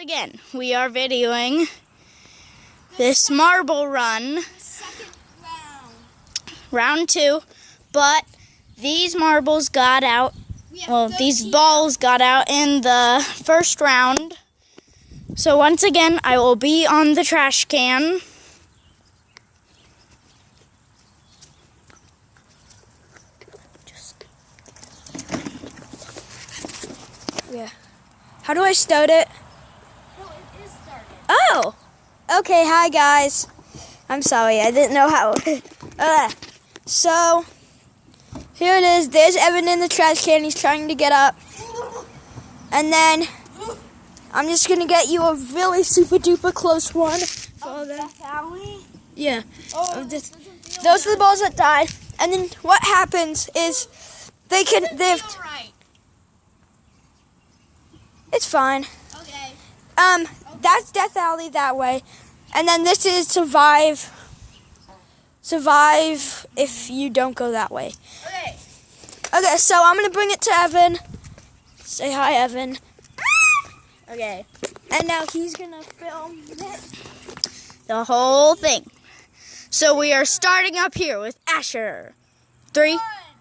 Again, we are videoing this marble run, round 2, but these marbles got out, well, these balls got out in the first round. So once again, I will be on the trash can. Yeah. How do I start it? No, it is started. Oh! Okay, hi guys. I'm sorry, I didn't know how. So, here it is. There's Evan in the trash can. He's trying to get up. And then, I'm just going to get you a really super duper close one. Yeah. Those are the balls that died. And then what happens is they've It's fine. Okay. That's Death Alley that way. And then this is survive. Survive if you don't go that way. Okay. Okay, so I'm going to bring it to Evan. Say hi, Evan. Okay. And now he's going to film it. The whole thing. So we are starting up here with Asher. 3,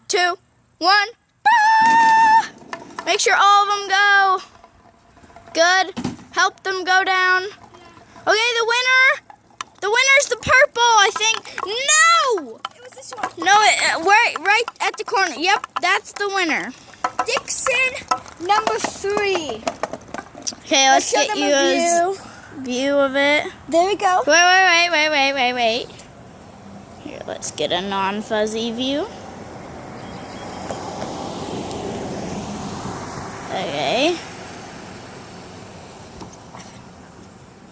2, 1. Ah! Make sure all of them go. Good. Help them go down. Okay, the winner. The winner's the purple, I think. No! It was this one. No, right at the corner. Yep, that's the winner. Dixon, number 3. Okay, let's show get them you a a view of it. There we go. Wait. Here, let's get a non-fuzzy view. Okay.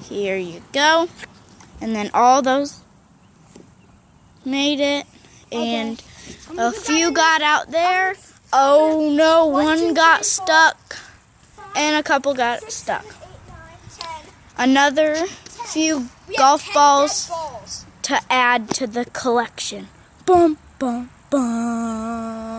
Here you go. And then all those made it. And a few got out there. Oh no, one got stuck. And a couple got stuck. Another few golf balls to add to the collection. Boom, boom, boom.